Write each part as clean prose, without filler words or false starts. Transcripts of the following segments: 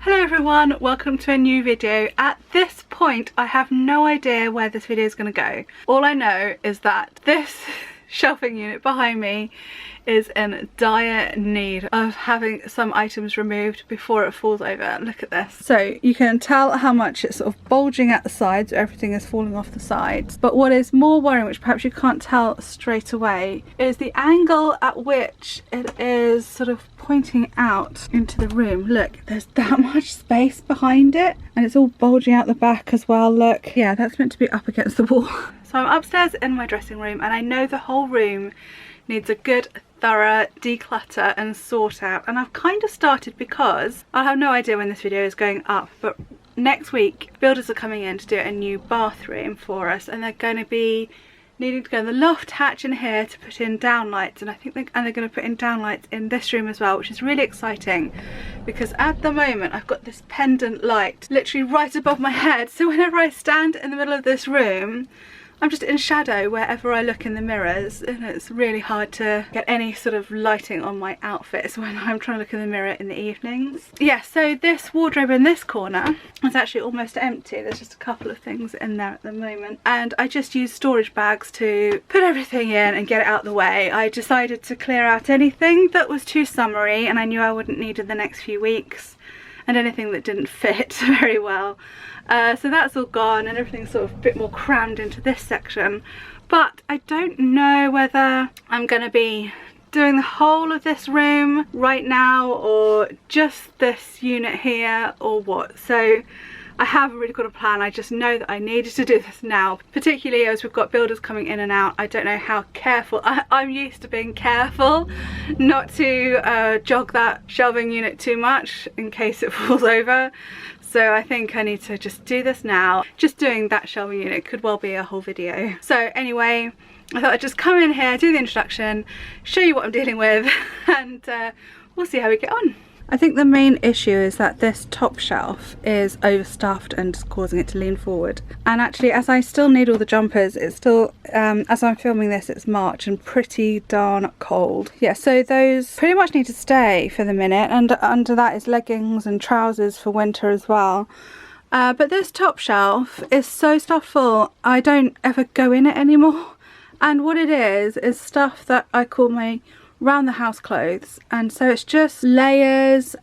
Hello everyone, welcome to a new video. At this point I have no idea where this video is going to go. All I know is that this shelving unit behind me is in dire need of having some items removed before it falls over. Look at this. So you can tell how much it's sort of bulging at the sides, everything is falling off the sides. But what is more worrying, which perhaps you can't tell straight away, is the angle at which it is sort of pointing out into the room. Look, there's that much space behind it and it's all bulging out the back as well. Look, yeah, that's meant to be up against the wall. So I'm upstairs in my dressing room and I know the whole room needs a good thorough declutter and sort out, and I've kind of started because I have no idea when this video is going up, but next week builders are coming in to do a new bathroom for us and they're going to be needing to go in the loft hatch in here to put in downlights, and I think they're going to put in downlights in this room as well, which is really exciting because at the moment I've got this pendant light literally right above my head, so whenever I stand in the middle of this room I'm just in shadow wherever I look in the mirrors, and it's really hard to get any sort of lighting on my outfits when I'm trying to look in the mirror in the evenings. Yeah, so this wardrobe in this corner is actually almost empty. There's just a couple of things in there at the moment, and I just used storage bags to put everything in and get it out the way. I decided to clear out anything that was too summery and I knew I wouldn't need in the next few weeks, and anything that didn't fit very well. So that's all gone and everything's sort of a bit more crammed into this section. But I don't know whether I'm going to be doing the whole of this room right now or just this unit here or what. So I haven't really got a plan. I just know that I needed to do this now, particularly as we've got builders coming in and out. I don't know how careful, I'm used to being careful not to jog that shelving unit too much in case it falls over. So I think I need to just do this now. Just doing that shelving unit could well be a whole video. So anyway, I thought I'd just come in here, do the introduction, show you what I'm dealing with, and we'll see how we get on. I think the main issue is that this top shelf is overstuffed and causing it to lean forward. And actually, as I still need all the jumpers, it's still, as I'm filming this, it's March and pretty darn cold. Yeah, so those pretty much need to stay for the minute, and under that is leggings and trousers for winter as well. But this top shelf is so stuffed full, I don't ever go in it anymore. And what it is stuff that I call my round the house clothes, and so it's just layers,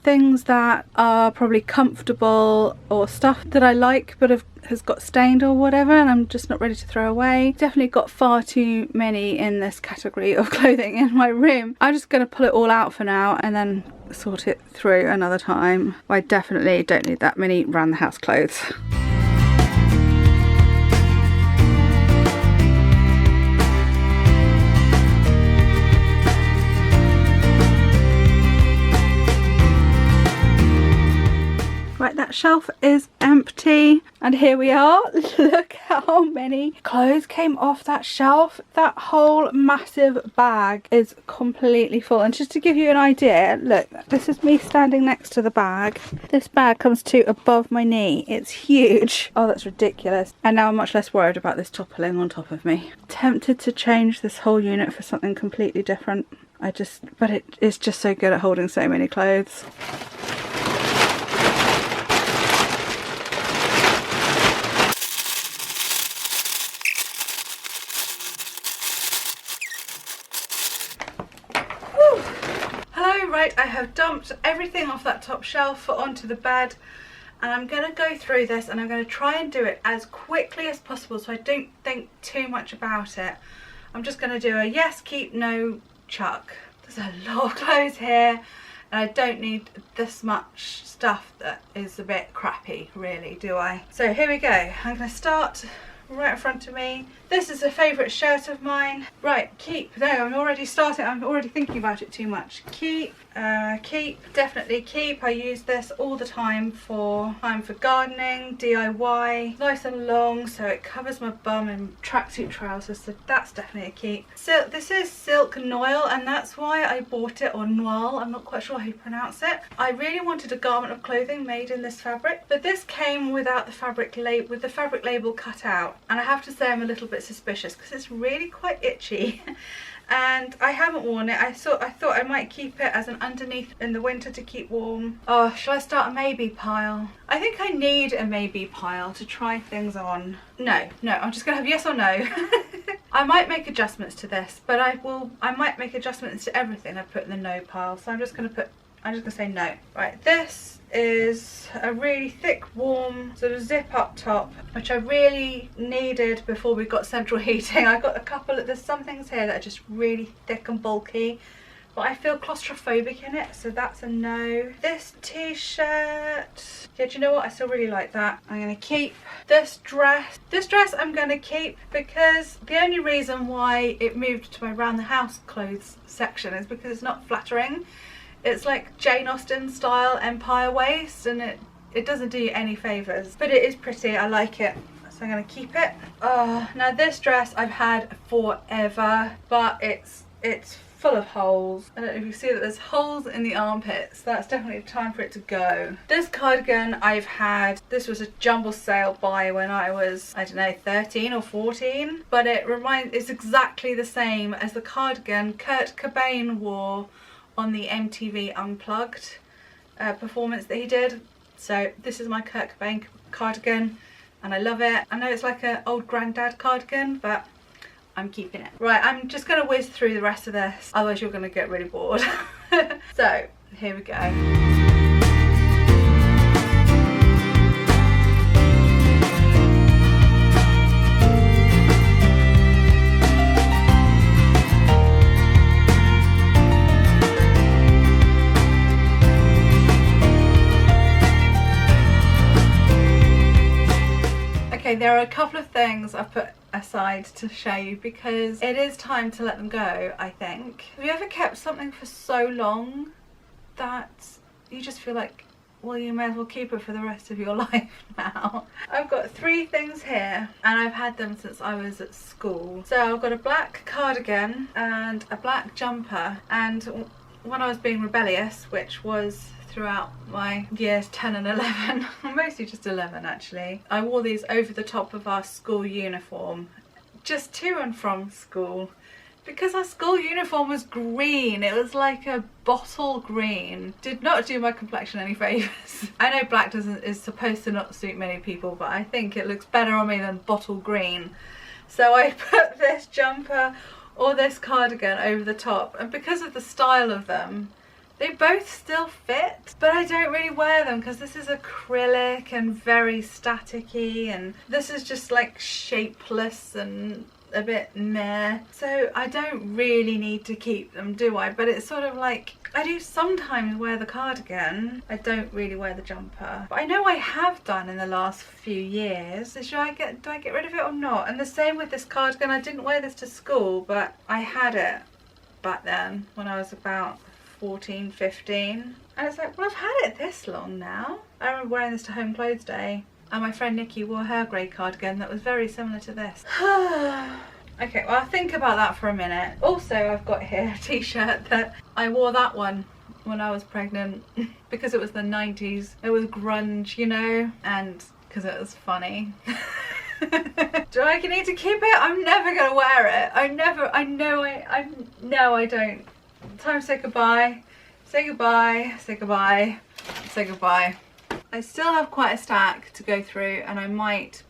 things that are probably comfortable or stuff that I like but has got stained or whatever and I'm just not ready to throw away. Definitely got far too many in this category of clothing in my room. I'm just going to pull it all out for now and then sort it through another time. I definitely don't need that many round the house clothes. Right, that shelf is empty and here we are. Look how many clothes came off that shelf. That whole massive bag is completely full, and just to give you an idea, look, this is me standing next to the bag. This bag comes to above my knee. It's huge. Oh, that's ridiculous. And now I'm much less worried about this toppling on top of me. Tempted to change this whole unit for something completely different. But it's just so good at holding so many clothes. Right, I have dumped everything off that top shelf onto the bed, and I'm going to go through this and I'm going to try and do it as quickly as possible so I don't think too much about it. I'm just going to do a yes, keep, no, chuck. There's a lot of clothes here and I don't need this much stuff that is a bit crappy, really, do I? So here we go. I'm going to start right in front of me. This is a favourite shirt of mine. Right, keep. No, I'm already thinking about it too much. Keep, definitely keep. I use this all the time for gardening, DIY. Nice and long, so it covers my bum and tracksuit trousers, so that's definitely a keep. So this is silk noil, and that's why I bought it, or noil, I'm not quite sure how you pronounce it. I really wanted a garment of clothing made in this fabric, but this came without the fabric label cut out, and I have to say I'm a little bit suspicious because it's really quite itchy and I haven't worn it. I thought I might keep it as an underneath in the winter to keep warm. Oh, shall I start a maybe pile? I think I need a maybe pile to try things on. No, I'm just gonna have yes or no. I might make adjustments to this, but I might make adjustments to everything I put in the no pile. So I'm just gonna say no. Right, this is a really thick, warm sort of zip up top, which I really needed before we got central heating. I got a couple of, there's some things here that are just really thick and bulky, but I feel claustrophobic in it, so that's a no. This t-shirt, yeah, do you know what? I still really like that. I'm gonna keep this dress. This dress I'm gonna keep because the only reason why it moved to my round the house clothes section is because it's not flattering. It's like Jane Austen style empire waist, and it doesn't do you any favours, but it is pretty. I like it, so I'm gonna keep it. Now this dress I've had forever, but it's full of holes. I don't know if you see that there's holes in the armpits. That's definitely time for it to go. This cardigan I've had, this was a jumble sale buy when I was, I don't know, 13 or 14, but it's exactly the same as the cardigan Kurt Cobain wore on the MTV Unplugged performance that he did. So this is my Kurt Cobain cardigan and I love it. I know it's like an old granddad cardigan, but I'm keeping it. Right, I'm just gonna whiz through the rest of this, otherwise you're gonna get really bored. So here we go. Okay, there are a couple of things I've put aside to show you because it is time to let them go, I think. Have you ever kept something for so long that you just feel like, well, you may as well keep it for the rest of your life now? I've got 3 things here and I've had them since I was at school. So I've got a black cardigan and a black jumper, and when I was being rebellious, which was throughout my years 10 and 11, mostly just 11 actually, I wore these over the top of our school uniform, just to and from school, because our school uniform was green. It was like a bottle green. Did not do my complexion any favours. I know black is supposed to not suit many people, but I think it looks better on me than bottle green. So I put this jumper or this cardigan over the top, and because of the style of them, they both still fit, but I don't really wear them because this is acrylic and very staticky, and this is just like shapeless and a bit meh. So I don't really need to keep them, do I? But it's sort of like, I do sometimes wear the cardigan. I don't really wear the jumper. But I know I have done in the last few years. So do I get rid of it or not? And the same with this cardigan. I didn't wear this to school, but I had it back then when I was about 14, 15, and it's like, well, I've had it this long now. I remember wearing this to Home Clothes Day, and my friend Nikki wore her grey cardigan that was very similar to this. Okay, well, I'll think about that for a minute. Also, I've got here a t-shirt that I wore that one when I was pregnant because it was the 90s. It was grunge, you know, and because it was funny. Do I need to keep it? I'm never gonna wear it. I don't. Time to say goodbye. Say goodbye. Say goodbye. Say goodbye. I still have quite a stack to go through, and I might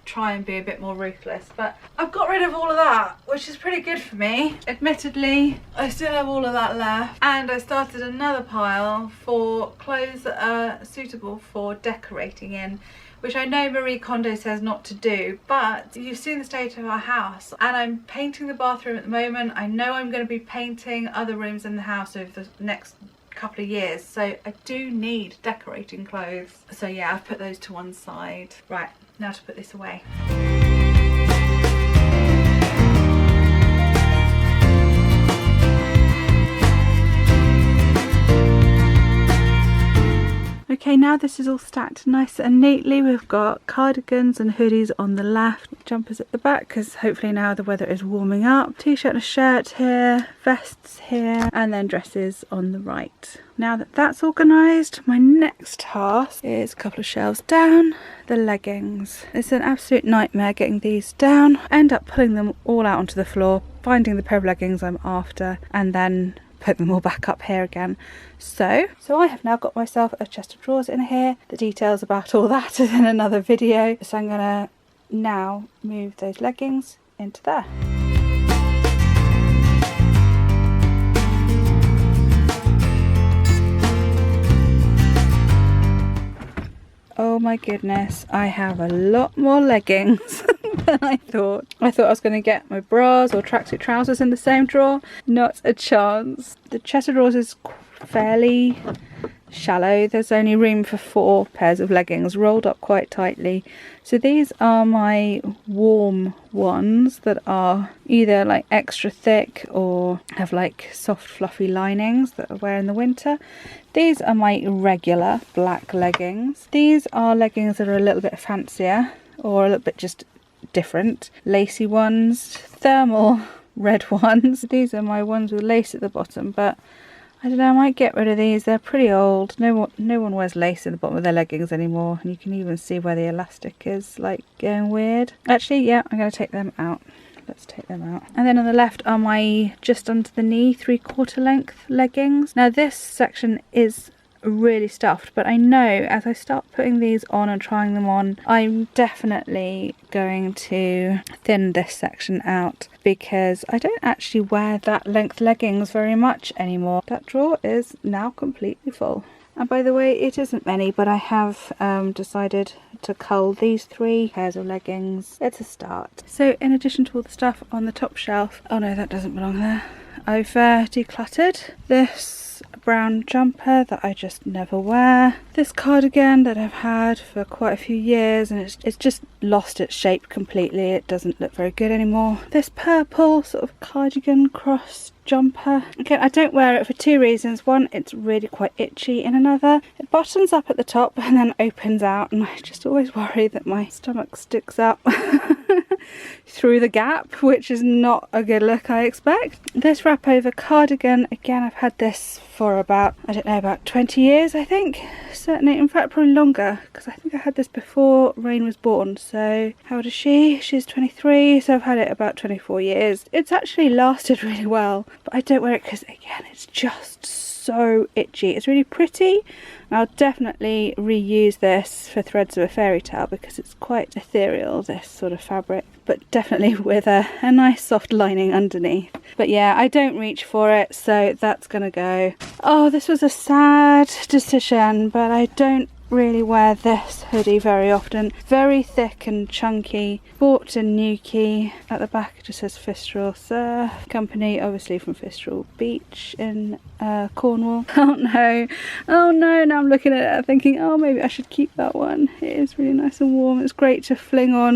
try and be a bit more ruthless, but I've got rid of all of that, which is pretty good for me. Admittedly, I still have all of that left, and I started another pile for clothes that are suitable for decorating in, which I know Marie Kondo says not to do, but you've seen the state of our house, and I'm painting the bathroom at the moment. I know I'm going to be painting other rooms in the house over the next couple of years, so I do need decorating clothes. So yeah, I've put those to one side. Right, now to put this away. Okay, now this is all stacked nice and neatly. We've got cardigans and hoodies on the left, jumpers at the back because hopefully now the weather is warming up, t-shirt and a shirt here, vests here, and then dresses on the right. Now that that's organised, my next task is a couple of shelves down, the leggings. It's an absolute nightmare getting these down. I end up pulling them all out onto the floor finding the pair of leggings I'm after and then put them all back up here again. So I have now got myself a chest of drawers in here. The details about all that is in another video. So I'm gonna now move those leggings into there. Oh my goodness, I have a lot more leggings than I thought. I thought I was going to get my bras or tracksuit trousers in the same drawer. Not a chance. The chest of drawers is fairly shallow. There's only room for 4 pairs of leggings rolled up quite tightly. So these are my warm ones that are either like extra thick or have like soft fluffy linings that I wear in the winter. These are my regular black leggings. These are leggings that are a little bit fancier or a little bit just different. Lacy ones, thermal red ones. These are my ones with lace at the bottom, but I don't know, I might get rid of these. They're pretty old. No one wears lace at the bottom of their leggings anymore, and you can even see where the elastic is like going weird. Actually, yeah, I'm going to take them out. Let's take them out. And then on the left are my just under the knee 3/4 length leggings. Now this section is really stuffed, but I know as I start putting these on and trying them on, I'm definitely going to thin this section out because I don't actually wear that length leggings very much anymore. That drawer is now completely full. And by the way, it isn't many, but I have decided to cull these 3 pairs of leggings. It's a start. So in addition to all the stuff on the top shelf, oh no, that doesn't belong there. I've decluttered this brown jumper that I just never wear, this cardigan that I've had for quite a few years and it's just lost its shape completely. It doesn't look very good anymore. This purple sort of cardigan cross jumper. Okay, I don't wear it for 2 reasons. One, it's really quite itchy, and another, it buttons up at the top and then opens out, and I just always worry that my stomach sticks up through the gap, which is not a good look, I expect. This wrap over cardigan, again, I've had this for about, I don't know, about 20 years, I think. Certainly, in fact, probably longer, because I think I had this before Rain was born. So how old is she? She's 23, so I've had it about 24 years. It's actually lasted really well, but I don't wear it because, again, it's just so itchy. It's really pretty. I'll definitely reuse this for threads of a fairy tale because it's quite ethereal, this sort of fabric, but definitely with a nice soft lining underneath. But yeah, I don't reach for it, so that's gonna go. Oh, this was a sad decision, but I don't really wear this hoodie very often. Very thick and chunky. Bought in Newquay. At the back it just says Fistral Surf Company, obviously from Fistral Beach in Cornwall. Oh no, now I'm looking at it thinking, oh, maybe I should keep that one. It is really nice and warm. It's great to fling on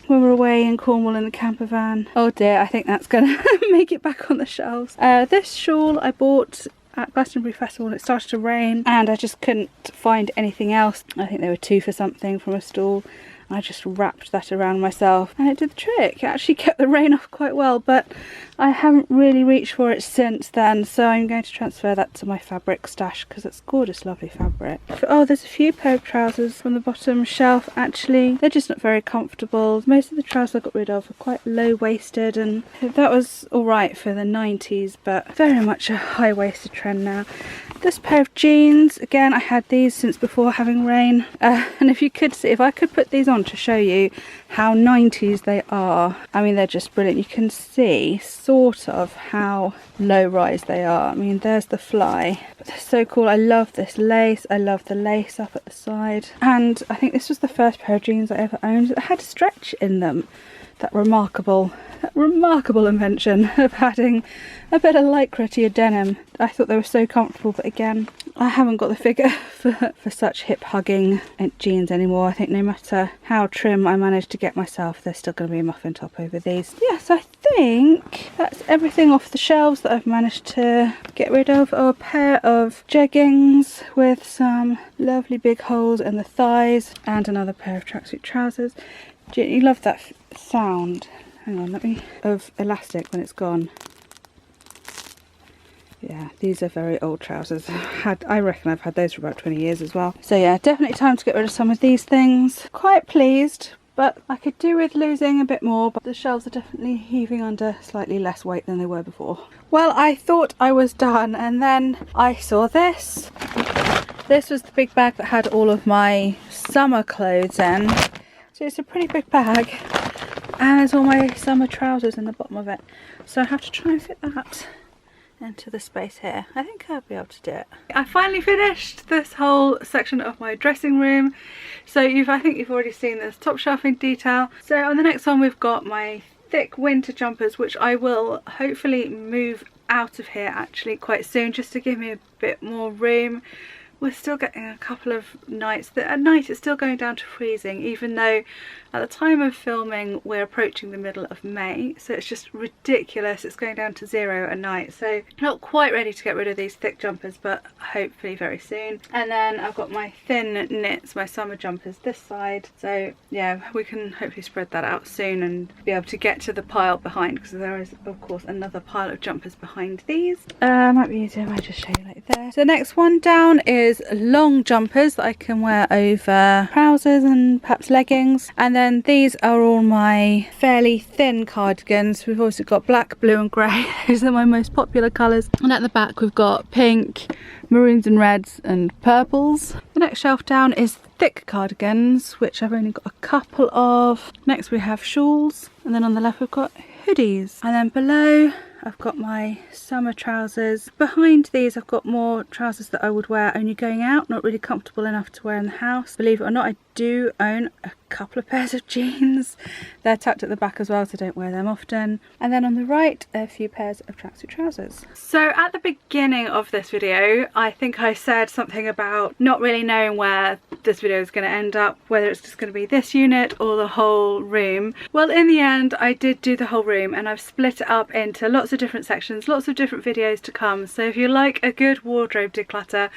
when we're away in Cornwall in the camper van. Oh dear, I think that's gonna make it back on the shelves. This shawl I bought at Glastonbury Festival and it started to rain and I just couldn't find anything else. I think they were 2 for something from a stall. I just wrapped that around myself and it did the trick. It actually kept the rain off quite well, but I haven't really reached for it since then, so I'm going to transfer that to my fabric stash because it's gorgeous, lovely fabric. Oh, there's a few pair of trousers from the bottom shelf. Actually, they're just not very comfortable. Most of the trousers I got rid of are quite low-waisted, and that was alright for the 90s, but very much a high-waisted trend now. This pair of jeans, again, I had these since before having rain, and if you could see, if I could put these on to show you how 90s they are, I mean, they're just brilliant. You can see sort of how low rise they are. I mean, there's the fly, but they're so cool. I love this lace. I love the lace up at the side, and I think this was the first pair of jeans I ever owned that had stretch in them. That remarkable invention of adding a bit of lycra to your denim. I thought they were so comfortable, but again, I haven't got the figure for such hip hugging jeans anymore. I think no matter how trim I manage to get myself, there's still going to be a muffin top over these. Yes, I think that's everything off the shelves that I've managed to get rid of. Oh, a pair of jeggings with some lovely big holes in the thighs, and another pair of tracksuit trousers. You love that sound. Hang on, of elastic when it's gone. Yeah, these are very old trousers. I reckon I've had those for about 20 years as well. So yeah, definitely time to get rid of some of these things. Quite pleased, but I could do with losing a bit more, but the shelves are definitely heaving under slightly less weight than they were before. Well, I thought I was done, and then I saw this. This was the big bag that had all of my summer clothes in. So it's a pretty big bag, and there's all my summer trousers in the bottom of it. So I have to try and fit that into the space here. I think I'll be able to do it. I finally finished this whole section of my dressing room. So I think you've already seen this top shelving detail. So on the next one we've got my thick winter jumpers, which I will hopefully move out of here actually quite soon, just to give me a bit more room. We're still getting a couple of nights that at night it's still going down to freezing, even though at the time of filming we're approaching the middle of May, so it's just ridiculous. It's going down to 0 at night, so not quite ready to get rid of these thick jumpers, but hopefully very soon. And then I've got my thin knits, my summer jumpers this side, so yeah, we can hopefully spread that out soon and be able to get to the pile behind, because there is of course another pile of jumpers behind these. Might be easier if I just show you like this. The next one down is long jumpers that I can wear over trousers and perhaps leggings, and then these are all my fairly thin cardigans. We've also got black, blue and grey. Those are my most popular colours, and at the back we've got pink, maroons and reds and purples. The next shelf down is thick cardigans, which I've only got a couple of. Next we have shawls, and then on the left we've got hoodies, and then below I've got my summer trousers. Behind these I've got more trousers that I would wear only going out, not really comfortable enough to wear in the house. Believe it or not, I do own a couple of pairs of jeans. They're tucked at the back as well, so I don't wear them often. And then on the right, a few pairs of tracksuit trousers. So at the beginning of this video, I think I said something about not really knowing where this video is going to end up, whether it's just going to be this unit or the whole room. Well, in the end, I did do the whole room, and I've split it up into lots of different sections, lots of different videos to come. So if you like a good wardrobe declutter,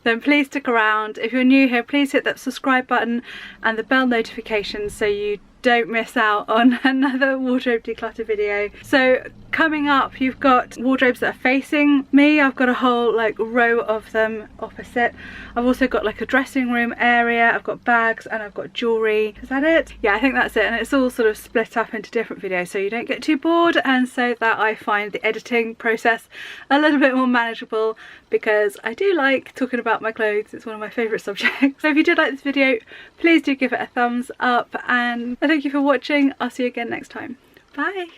then please stick around. If you're new here, please hit that subscribe button and the bell notification so you don't miss out on another wardrobe declutter video. So coming up, you've got wardrobes that are facing me. I've got a whole like row of them opposite. I've also got like a dressing room area. I've got bags and I've got jewellery. Is that it? Yeah, I think that's it. And it's all sort of split up into different videos so you don't get too bored, and so that I find the editing process a little bit more manageable, because I do like talking about my clothes. It's one of my favourite subjects. So if you did like this video, please do give it a thumbs up, and thank you for watching. I'll see you again next time. Bye!